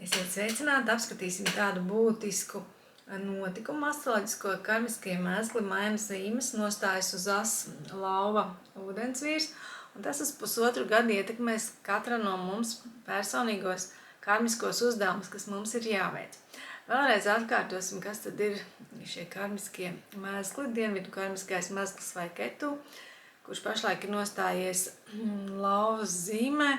Esiet sveicināti, apskatīsim tādu būtisku notikumu astroloģisko karmiskie mēsli mainas zīmes nostājas uz asu lauva ūdensvīrs, un tas uz pusotru gadu ietekmēs katra no mums personīgos karmiskos uzdevumus, kas mums ir jāveic. Vēlreiz atkārtosim, kas tad ir šie karmiskie mēsli, dienvidu karmiskais mēsls vai ketu, kurš pašlaik ir nostājies lauvas zīmē.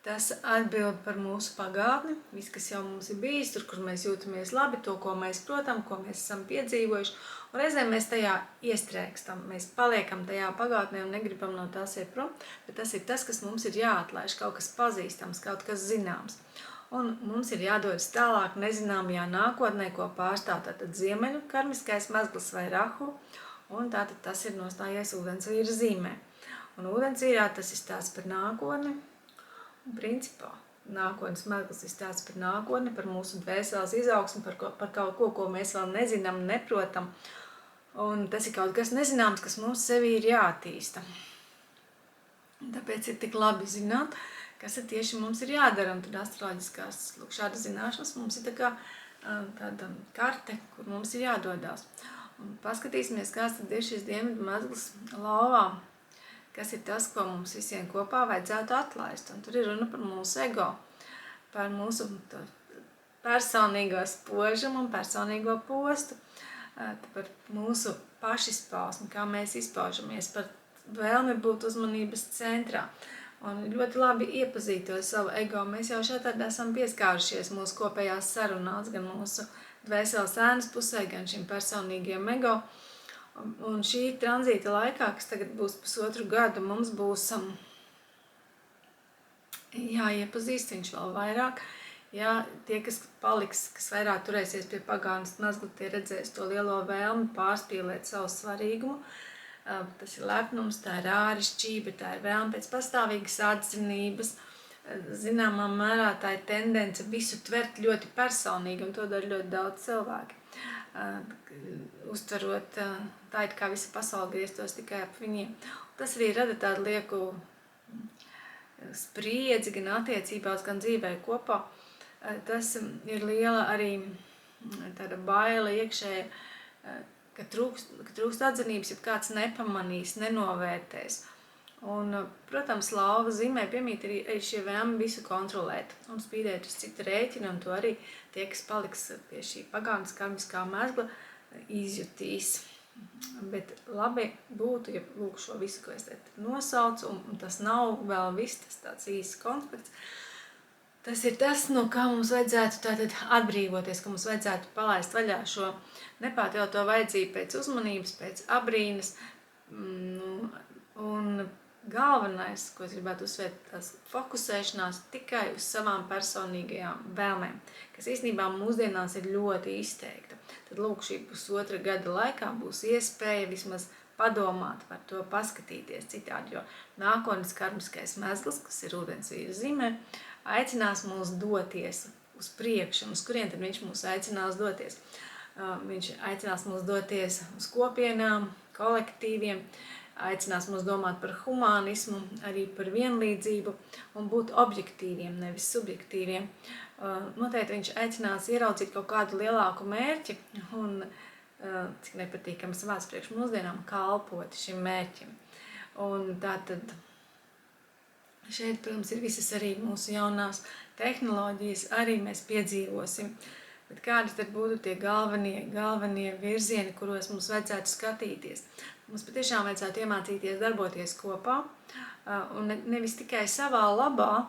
Tas atbild par mūsu pagātni, viss, kas jau mums ir bijis, tur, kur mēs jūtamies labi, to, ko mēs protam, ko mēs esam piedzīvojuši. Un reizēm mēs tajā iestrēgstam, mēs paliekam tajā pagātnē un negribam no tās iet prom, bet tas ir tas, kas mums ir jāatlaiž, kaut kas pazīstams, kaut kas zināms. Un mums ir jādodas tālāk nezināmajā nākotnē, ko pārstāv tātad ziemeļu karmiskais mezgls vai rahu, un tātad tas ir nostājies ūdensvīra zīmē. Un ūdensvīrā tas ir stāsts par nākotni. Principā nākotnes mezgls ir stāsts par nākotni, par mūsu dvēseles izaugsmi, par kaut ko, ko mēs vēl nezinām, neprotam. Un tas ir kaut kas nezināms, kas mums sevi ir jāattīsta. Tāpēc ir tik labi zināt, kas tieši mums ir jādara. Un tad astroloģiskās šāda zināšanas mums ir tāda karte, kur mums ir jādodās. Un paskatīsimies, kāds tad ir šis dienvidu mezgls lauvā. Kas ir tas, ko mums visiem kopā vajadzētu atlaist. Un tur ir runa par mūsu ego, par mūsu personīgo spožumu un personīgo postu, par mūsu pašizpausmi, kā mēs izpaužamies, par vēlmi būt uzmanības centrā. Un ļoti labi iepazīt to savu ego. Mēs jau šādi esam pieskārušies mūsu kopējās sarunās, gan mūsu dvēseles ēnas pusē, gan šim personīgiem ego. Un šī tranzīta laikā, kas tagad būs pusotru gadu, mums būs jāiepazīst viņš vēl vairāk. Jā, tie, kas paliks, kas vairāk turēsies pie pagātnes mezgla, tie redzēs to lielo vēlmi pārspīlēt savu svarīgumu. Tas ir lepnums, tā ir āršķirība, tā ir vēlme pēc pastāvīgas atzinības. Zināmā mērā tā ir tendence visu tvert ļoti personīgi, un to dara ļoti daudz cilvēki. Uztverot tā, it kā visa pasaule grieztos tikai ap viņiem. Tas arī rada tādu lieku spriedzi gan attiecībās, gan dzīvē kopā. Tas ir liela arī tāda baila iekšēja, ka trūkst atzinības, ja kāds nepamanīs, nenovērtēs. Un, protams, lauva zīmē piemīt arī šie vēlmi visu kontrolēt un spīdēt uz citu rēķinu, un to arī tie, kas paliks pie šī pagātnes karmiskā mezgla, izjutīs. Bet labi būtu, ja lūk šo visu, ko es te nosaucu, un tas nav vēl viss, tas tāds īsts konspekts. Tas ir tas, no kā mums vajadzētu tātad atbrīvoties, ka mums vajadzētu palaist vaļā šo nepārtraukto vajadzību pēc uzmanības, pēc abrīnas, un galvenais, ko es gribētu uzsvērt, tas fokusēšanās tikai uz savām personīgajām vēlmēm, kas īstenībā mūsdienās ir ļoti izteikta. Tad lūk, šī pusotra gada laikā būs iespēja vismaz padomāt par to, paskatīties citādi, jo nākotnes karmiskais mezgls, kas ir ūdensvīra zīmē, aicinās mūs doties uz priekšu, uz kurien tad viņš mūs aicinās doties. Viņš aicinās mūs doties uz kopienām, kolektīviem, aicinās mūs domāt par humānismu, arī par vienlīdzību un būt objektīviem, nevis subjektīviem. Noteikti viņš aicinās ieraudzīt kaut kādu lielāku mērķi un, cik nepatīkams vārds priekš mūsdienām, kalpot šim mērķim. Un tātad šeit, protams, ir visas arī mūsu jaunās tehnoloģijas, arī mēs piedzīvosim. Bet kādi tad būtu tie galvenie virzieni, kuros mums vajadzētu skatīties? Mums patiešām vajadzētu iemācīties darboties kopā, un nevis tikai savā labā,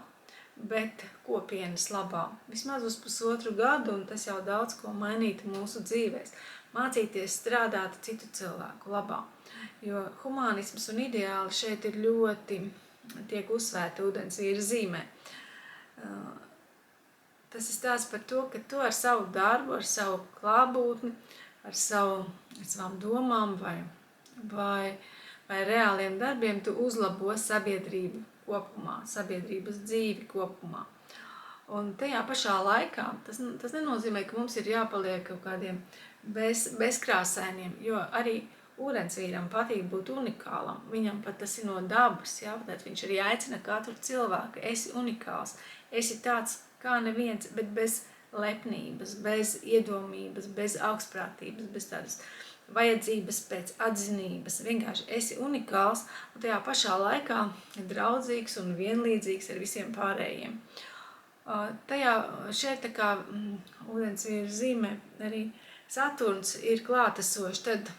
bet kopienas labā. Vismaz uz pusotru gadu, un tas jau daudz ko mainītu mūsu dzīvēs. Mācīties strādāt citu cilvēku labā, jo humānisms un ideāli šeit ir ļoti tiek uzsvērti ūdensvīra zīmē. Tas ir stāsts par to, ka tu ar savu darbu, ar savu klātbūtni, ar savām domām vai reāliem darbiem tu uzlabo sabiedrību kopumā, sabiedrības dzīvi kopumā. Un tajā pašā laikā tas nenozīmē, ka mums ir jāpaliek kaut kādiem bezkrāsainiem, jo arī ūdensvīram patīk būt unikālam, viņam pat tas ir no dabas, jā, tad viņš arī aicina katru cilvēku, esi unikāls, esi tāds kā neviens, bet bez lepnības, bez iedomības, bez augstprātības, bez tādas vajadzības pēc atzinības, vienkārši esi unikāls un tajā pašā laikā draudzīgs un vienlīdzīgs ar visiem pārējiem. Šeit tā kā ūdensvīra zīmē arī Saturns ir klātesošs, tad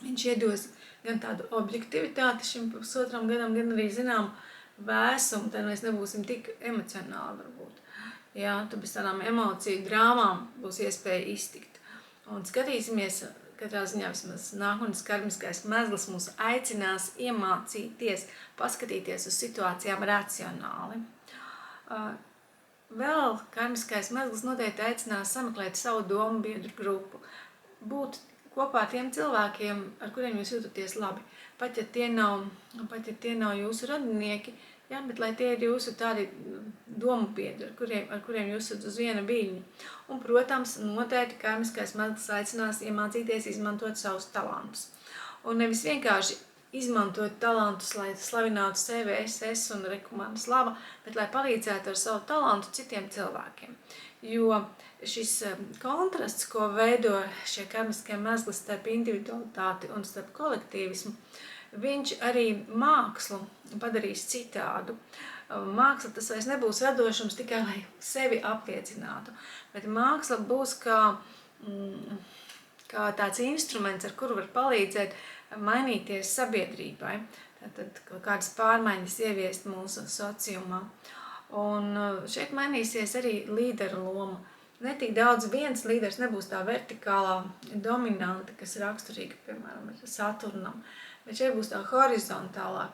viņš iedos gan tādu objektivitāti šim pusotram gadam, gan arī zinām vēsumu, tad mēs nebūsim tik emocionāli varbūt. Jā, tad bez tādām emociju drāmām būs iespēja iztikt. Un skatīsimies, katrā ziņā vismaz nākotnes karmiskais mezgls mūs aicinās iemācīties, paskatīties uz situācijām racionāli. Vēl karmiskais mezgls noteikti aicinās sameklēt savu domu biedru grupu, būt kopā ar tiem cilvēkiem, ar kuriem jūs jūtaties labi. Pat ja tie nav jūsu radinieki, jā, bet lai tie ir jūsu tādi domu biedri, ar kuriem jūs esat uz viena viļņa. Un, protams, noteikti karmiskais mezgls aicinās iemācīties izmantot savus talantus. Un nevis vienkārši izmantot talantus, lai slavinātu sevi, es un rekomanda slava, bet lai palīdzētu ar savu talantu citiem cilvēkiem. Jo šis kontrasts, ko veido šie karmiskie mezgli starp individualitāti un starp kolektīvismu, viņš arī mākslu padarīs citādu. Māksla tas vairs nebūs radošums tikai, lai sevi apliecinātu, bet māksla būs kā tāds instruments, ar kuru var palīdzēt mainīties sabiedrībai, tātad kādas pārmaiņas ieviest mūsu sociumā. Un šeit mainīsies arī līderu loma. Ne tik daudz viens līderis nebūs tā vertikālā dominanta, kas raksturīga, piemēram, Saturnam, bet šeit būs tā horizontālā,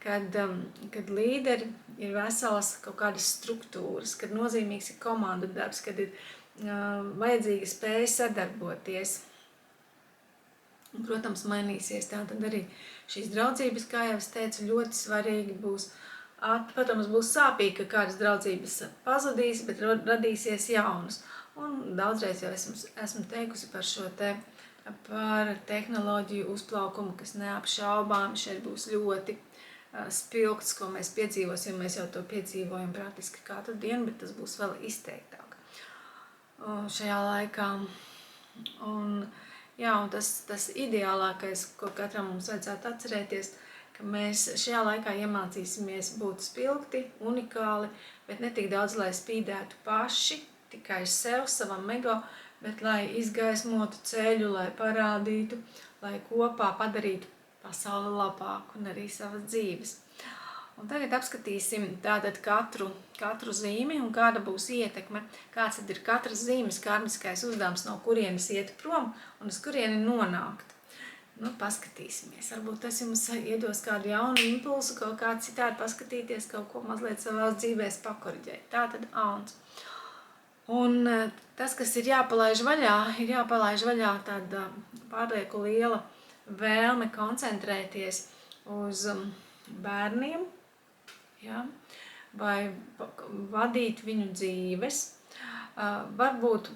kad līderi ir veselas kaut kādas struktūras, kad nozīmīgs ir komandu darbs, kad ir vajadzīga spēja sadarboties. Un, protams, mainīsies tātad arī šīs draudzības, kā jau es teicu, ļoti svarīgi būs. Protams, būs sāpīgi, ka kādas draudzības pazudīs, bet radīsies jaunas. Un daudzreiz jau esmu teikusi par šo par tehnoloģiju uzplaukumu, kas neapšaubām šeit būs ļoti spilgts, ko mēs piedzīvosim. Mēs jau to piedzīvojam praktiski katru dienu, bet tas būs vēl izteiktāk šajā laikā. Un tas ideālākais, ko katram mums vajadzētu atcerēties, ka mēs šajā laikā iemācīsimies būt spilgti, unikāli, bet ne tik daudz, lai spīdētu paši, tikai sev, savam ego, bet lai izgaismotu ceļu, lai parādītu, lai kopā padarītu pasauli labāku un arī savas dzīves. Un tagad apskatīsim tātad katru zīmi un kāda būs ietekme, kāds tad ir katras zīmes karmiskais uzdevums, no kurienes iet prom un uz kurieni nonākt. Paskatīsimies. Varbūt tas jums iedos kādu jaunu impulsu, kaut kā citādi paskatīties, kaut ko mazliet savās dzīvēs pakoriģēt. Tātad auns. Un tas, kas ir jāpalaiž vaļā tāda pārlieku liela vēlme koncentrēties uz bērniem, ja, vai vadīt viņu dzīves, varbūt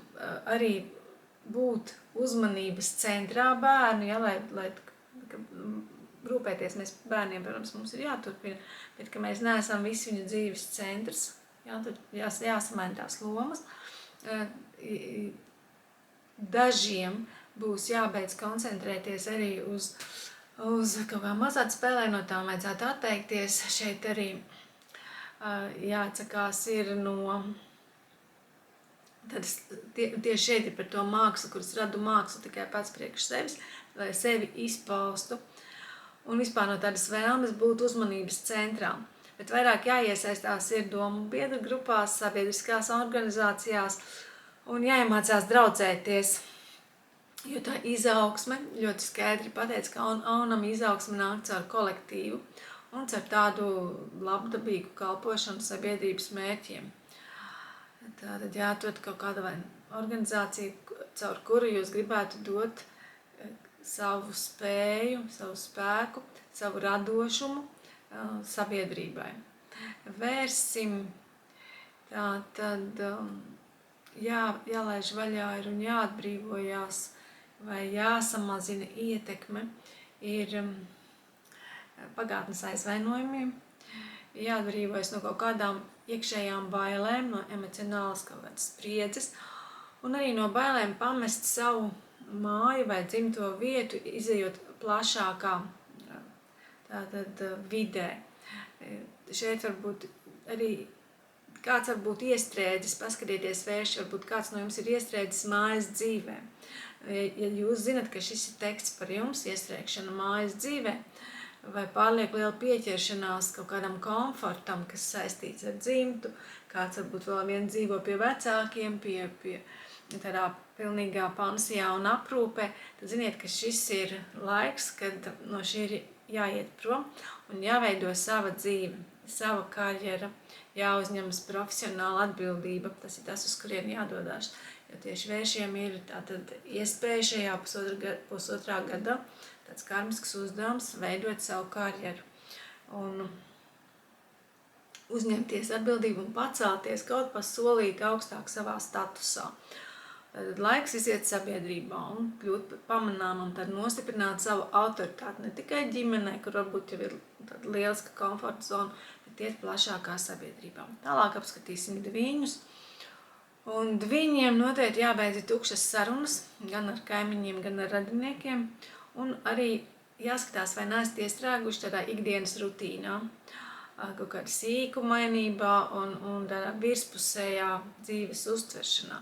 arī būt uzmanības centrā bērnu, ja, lai rūpēties mēs bērniem, protams, mums ir jāturpina, bet ka mēs neesam visu viņu dzīves centrs, ja, tad jāsamaina tās lomas. Dažiem būs jābeidz koncentrēties arī uz kaut kā mazāt spēlē, no tām vajadzētu atteikties. Šeit arī jāatsakās ir no... Tad tieši šeit ir par to mākslu, kuras radu mākslu tikai pats priekš sevis, lai sevi izpaustu. Un vispār no tādas vēlmes būt uzmanības centrā. Bet vairāk jāiesaistās ir domu biedru grupās, sabiedriskās organizācijās un jāiemācās draudzēties. Jo tā izaugsme ļoti skaidri pateica, ka aunam izaugsme nāk caur kolektīvu un caur tādu labdabīgu kalpošanu sabiedrības mērķiem. Tātad jāatrod kaut kāda vai organizācija, caur kuru jūs gribētu dot savu spēju, savu spēku, savu radošumu sabiedrībai. Vērsim, tātad jālaiž vaļā ir un jāatbrīvojās vai jāsamazina ietekme, ir pagātnes aizvainojumiem, jāatbrīvojas no kaut kādām iekšējām bailēm, no emocionālas kaut kādas spriedzes, un arī no bailēm pamest savu māju vai dzimto vietu, izejot plašākā tātad vidē. Šeit varbūt arī kāds varbūt iestrēdzis, paskatieties vērši, varbūt kāds no jums ir iestrēdzis mājas dzīvē. Ja jūs zinat, ka šis ir teksts par jums, iestrēgšana mājas dzīvē, vai pārlieku liela pieķeršanās kaut kādam komfortam, kas saistīts ar dzimtu, kāds varbūt vēl vien dzīvo pie vecākiem, pie tādā pilnīgā pansijā un aprūpē, tad ziniet, ka šis ir laiks, kad no šī ir jāiet prom un jāveido sava dzīve, sava karjera, jāuzņemas profesionāla atbildība. Tas ir tas, uz kurien jādodās. Jo tieši vēršiem ir tātad iespēja šajā pusotrā gadā tāds karmisks uzdevums veidot savu karjeru un uzņemties atbildību un pacelties kaut pa solīt augstāk savā statusā. Tad laiks iziet sabiedrībā un kļūt pamanām un tad nostiprināt savu autoritāti ne tikai ģimenē, kur varbūt jau ir tāda lieliska komforta zona, bet iet plašākā sabiedrībā. Tālāk apskatīsim dviņus. Un dviņiem noteikti jābeidz tukšas sarunas, gan ar kaimiņiem, gan ar radiniekiem. Un arī jāskatās, vai neesat iestrēguši tādā ikdienas rutīnā, kaut kāda sīkumainībā un tādā virspusējā dzīves uztveršanā.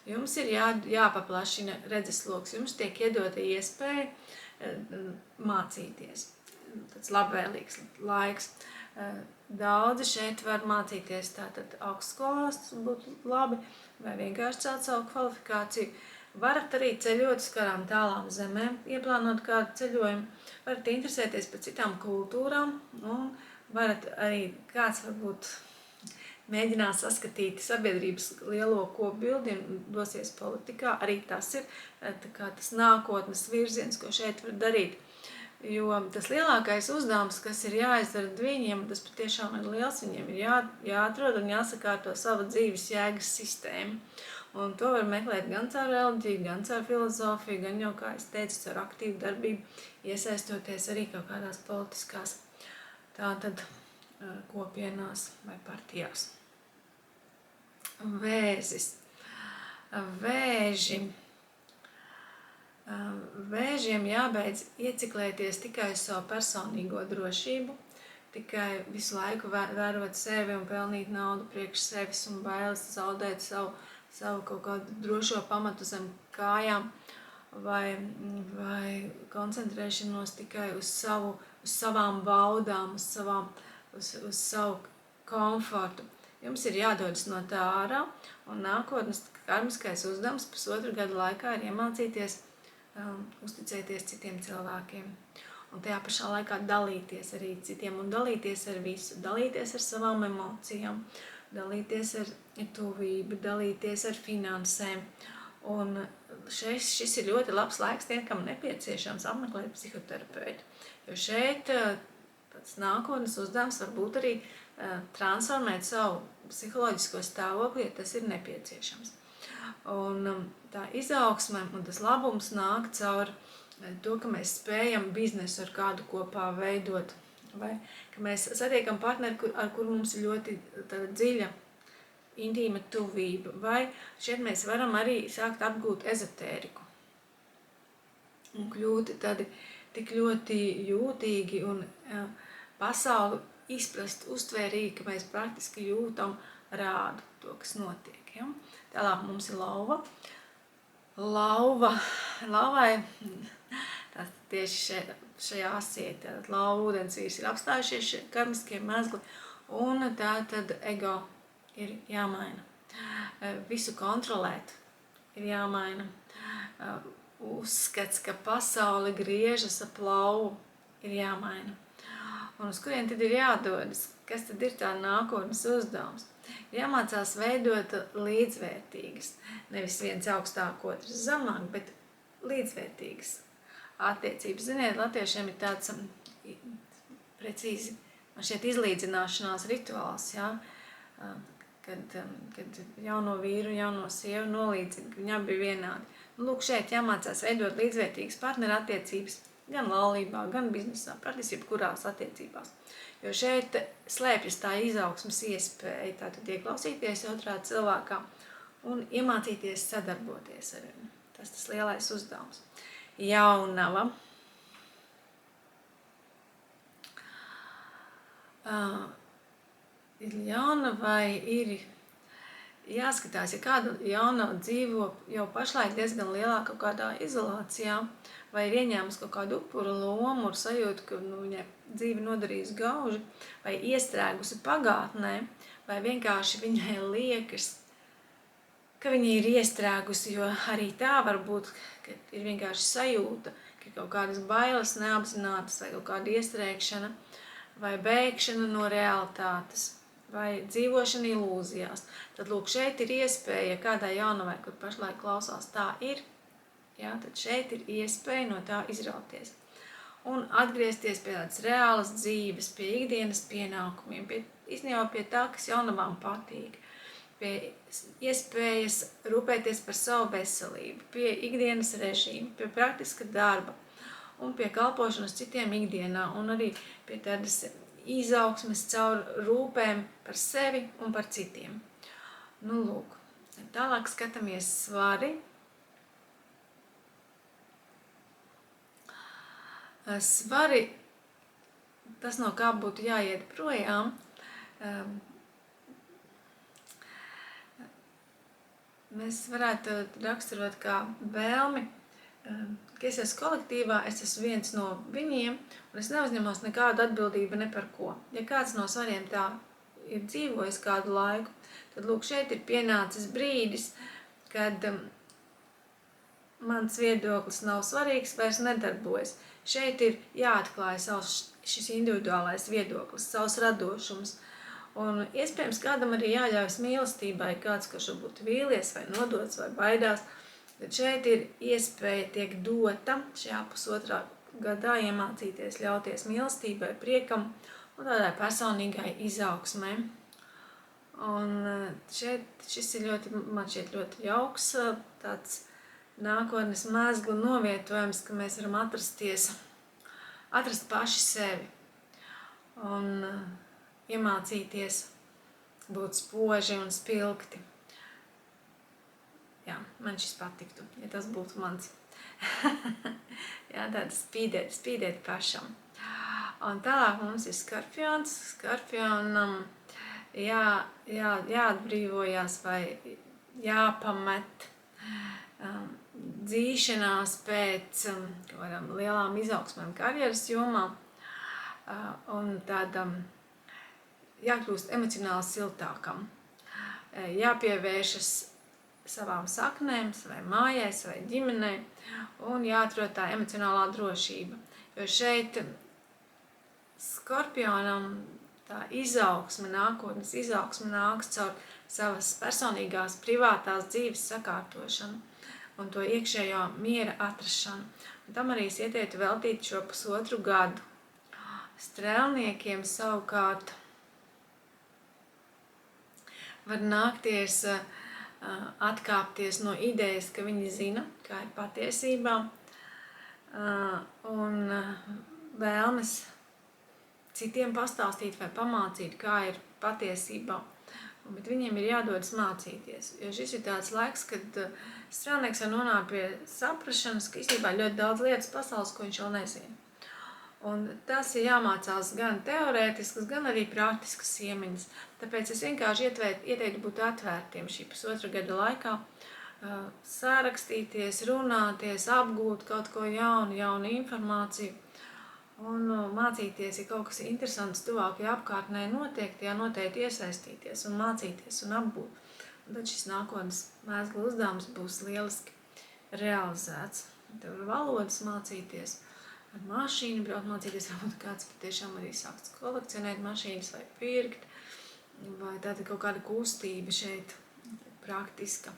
Jums ir jāpaplašina redzesloks, jums tiek iedota iespēja mācīties. Tāds labvēlīgs laiks. Daudzi šeit var mācīties tātad augstskolās, tas būtu labi, vai vienkārši celt savu kvalifikāciju. Varat arī ceļot uz kādām tālām zemēm, ieplānot kādu ceļojumu, varat interesēties par citām kultūrām un varat arī kāds varbūt mēģinās saskatīt sabiedrības lielo kopbildi un dosies politikā. Arī tas ir tas nākotnes virziens, ko šeit var darīt. Jo tas lielākais uzdevums, kas ir jāizdara dviņiem, tas patiešām ir liels, viņiem ir jāatrod un jāsakārto sava dzīves jēgas sistēma. Un to var meklēt gan caur reliģiju, gan caur filozofiju, gan jau, kā es teicu, caur aktīvu darbību, iesaistoties arī kaut kādās politiskās tātad kopienās vai partijās. Vēzis. Vēžiem jābeidz ieciklēties tikai uz savu personīgo drošību, tikai visu laiku vērot sevi un pelnīt naudu priekš sevis un bailes zaudēt savu kaut kādu drošo pamatu zem kājām vai koncentrēšanos tikai uz savām baudām, uz savu komfortu. Jums ir jādodas no tā ārā, un nākotnes karmiskais uzdevums pusotru gadu laikā ir iemācīties uzticēties citiem cilvēkiem. Un tajā pašā laikā dalīties arī citiem un dalīties ar visu, dalīties ar savām emocijām, dalīties ar tuvību, dalīties ar finansēm. Un šis ir ļoti labs laiks tiem, kam nepieciešams apmeklēt psihoterapeitu. Jo šeit tāds nākotnes uzdevums var būt arī transformēt savu psiholoģisko stāvokli, ja tas ir nepieciešams. Un tā izaugsme un tas labums nāk caur to, ka mēs spējam biznesu ar kādu kopā veidot, vai ka mēs satiekam partneri, ar kuru mums ir ļoti dziļa, intīma tuvība, vai šeit mēs varam arī sākt apgūt ezotēriku un kļūt tādi tik ļoti jūtīgi un pasauli izprast, uztvērīgi, ka mēs praktiski jūtam rādu to, kas notiek. Ja? Tālāk mums ir lauva. Lauvai tieši šajā asī, lauva ūdensvīrs ir apstājušies šie karmiskie mezgli, un tā tad ego ir jāmaina. Visu kontrolēt ir jāmaina. Uzskats, ka pasaule griežas ap lauvu, ir jāmaina. Un uz kurien tad ir jādodas? Kas tad ir tā nākotnes uzdevums? Jāmācās veidot līdzvērtīgas, nevis viens augstāk, otrs zemāk, bet līdzvērtīgas attiecības. Ziniet, latviešiem ir tāds precīzi, man šķiet, izlīdzināšanās rituāls, ja? Kad jauno vīru, jauno sievu nolīdzina, ka viņi abi bija vienādi. Lūk, šeit jāmācās veidot līdzvērtīgas partneru attiecības gan laulībā, gan biznesā, praktiski jebkurās attiecībās. Jo šeit slēpjas tā izaugsmes iespēja, tātad ieklausīties otrā cilvēkā un iemācīties sadarboties ar viņu. Tas lielais uzdevums. Jaunava. Jaunavai ir jāskatās, ja kāda jaunava dzīvo jau pašlaik diezgan lielā kaut kādā izolācijā, vai ir ieņēmusi kaut kādu upura lomu ar sajūtu, ka viņai dzīve nodarīs gauži, vai iestrēgusi pagātnē, vai vienkārši viņai liekas, ka viņa ir iestrēgusi, jo arī tā var būt, ka ir vienkārši sajūta, ka kaut kādas bailes neapzinātas, vai kaut kāda iestrēgšana, vai bēgšana no realitātes, vai dzīvošana ilūzijās. Tad, lūk, šeit ir iespēja, ja kādai jaunavai, kur pašlaik klausās, tā ir, jā, tad šeit ir iespēja no tā izrauties. Un atgriezties pie tādas reālas dzīves, pie ikdienas pienākumiem, īstenībā pie tā, kas jaunavām patīk, pie iespējas rūpēties par savu veselību, pie ikdienas režīma, pie praktiska darba un pie kalpošanas citiem ikdienā, un arī pie tādas izaugsmes caur rūpēm par sevi un par citiem. Nu, lūk, tālāk skatāmies svari. Svari, tas no kā būtu jāiet projām, mēs varētu raksturot kā vēlmi, ka es esmu kolektīvā, es esmu viens no viņiem, un es neuzņemos nekādu atbildību ne par ko. Ja kāds no svariem tā ir dzīvojis kādu laiku, tad lūk, šeit ir pienācis brīdis, kad mans viedoklis nav svarīgs, vairs nedarbojas. Šeit ir jāatklāj šis individuālais viedoklis, savs radošums. Un iespējams kādam arī jāļaujas mīlestībai, kāds, kurš varbūt vīlies vai nodots vai baidās. Bet šeit ir iespēja tiek dota šajā pusotrā gadā iemācīties ļauties mīlestībai, priekam un tādai personīgai izaugsmai. Un šis ir man šķiet ļoti jauks tāds nākotnes mēzglu novietojums, ka mēs varam atrast paši sevi un iemācīties būt spoži un spilgti. Jā, man šis patiktu, ja tas būtu mans. Jā, tāda spīdēt pašam. Un tālāk mums ir skorpions. Skorpionam jāatbrīvojās vai jāpamet dzīšanās pēc kādām lielām izaugsmēm karjeras jomā un tādam jākļūst emocionāli siltākam. Jāpievēršas savām saknēm, savai mājai, savai ģimenei un jāatrod tā emocionālā drošība. Jo šeit skorpionam tā izaugsme, nākotnes izaugsme nāks caur savas personīgās, privātās dzīves sakārtošanu un to iekšējo miera atrašanu. Un tam arī es ieteiktu veltīt šo pusotru gadu. Strēlniekiem savukārt var nākties atkāpties no idejas, ka viņi zina, kā ir patiesībā, un vēlmes citiem pastāstīt vai pamācīt, kā ir patiesībā. Bet viņiem ir jādodas mācīties, jo šis ir tāds laiks, kad strēlnieks var nonākt pie saprašanas, ka īstenībā ļoti daudz lietas pasaules, ko viņš vēl nezina. Un tas ir jāmācās gan teorētiskas, gan arī praktiskas iemaņas. Tāpēc es vienkārši ieteiktu būt atvērtiem šī pusotra gada laikā, sārakstīties, runāties, apgūt kaut ko jaunu informāciju un mācīties, ja kaut kas interesants tuvākajā apkārtnē notiek, tajā noteikti iesaistīties un mācīties un apgūt. Un tad šis nākotnes mēzglu uzdevums būs lieliski realizēts. Tev var valodas mācīties, ar mašīnu braukt mācīties, varbūt kāds patiešām arī sāks kolekcionēt mašīnas vai pirkt, vai tāda kaut kāda kustība šeit praktiska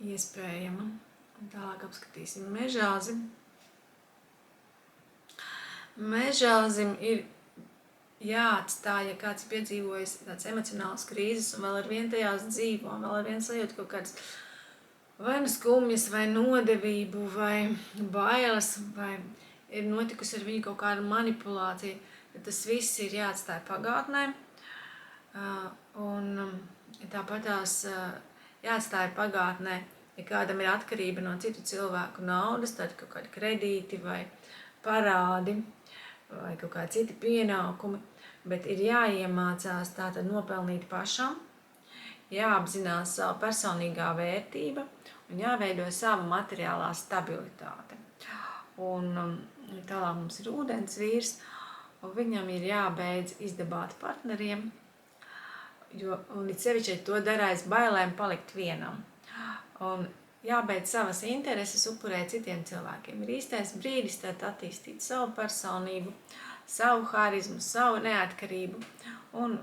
iespējama. Un tālāk apskatīsim mežāzi. Mežāzim ir jāatstāj, ja kāds piedzīvojas tāds emocionāls krīzes un vēl ar vien tajās dzīvo, un vēl ar vien sajūt kaut kādas vai nu skumjas, vai nodevību, vai bailes, vai ir notikusi ar viņu kaut kāda manipulācija, tad tas viss ir jāatstāj pagātnē. Un tāpatās jāatstāj pagātnē, ja kādam ir atkarība no citu cilvēku naudas, tad kaut kādi kredīti vai parādi vai kaut kādi citi pienākumi, bet ir jāiemācās tātad nopelnīt pašam, jāapzinās savu personīgā vērtība un jāveido sava materiālā stabilitāte. Un tālāk mums ir ūdens vīrs, un viņam ir jābeidz izdabāt partneriem, un it sevišķi to dara aiz bailēm palikt vienam. Un jābeidz savas intereses upurēt citiem cilvēkiem. Ir īstais brīdis tad attīstīt savu personību, savu harizmu, savu neatkarību. Un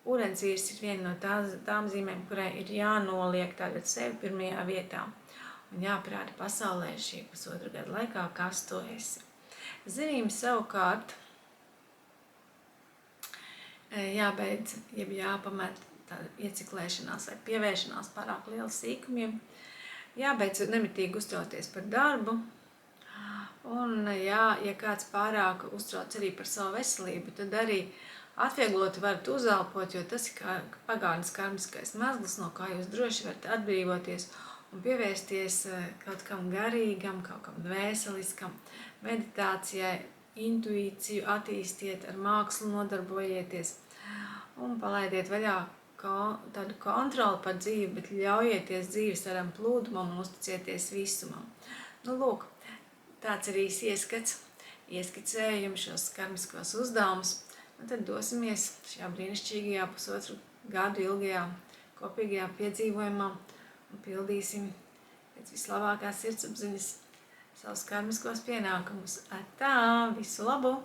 ūdensvīrs ir viena no tām zīmēm, kurai ir jānoliek tagad sevi pirmajā vietā. Un jāparāda pasaulē šī 1,5 gada laikā, kas tu esi. Zivīm savukārt jābeidz, jeb jāpamet tāda ieciklēšanās vai pievēršanās pārāk liela sīkumiem. Jābeidz nemitīgi uztrauties par darbu. Un ja kāds pārāk uztrauc arī par savu veselību, tad arī atvieglot varat uzelpot, jo tas ir pagātnes karmiskais mezgls, no kā jūs droši varat atbrīvoties un pievērsties kaut kam garīgam, kaut kam dvēseliskam, meditācijai, intuīciju attīstiet, ar mākslu nodarbojieties un palaidiet vaļā tādu kontroli par dzīvi, bet ļaujieties dzīves taram plūdumam un uzticieties visumam. Nu, lūk, tāds arī ieskicēju jums šos karmiskos uzdevumus, un tad dosimies šajā brīnišķīgajā 1,5 gadu ilgajā kopīgajā piedzīvojumā un pildīsim pēc vislabākās sirdsapziņas savus karmiskos pienākumus. Atā, visu labu!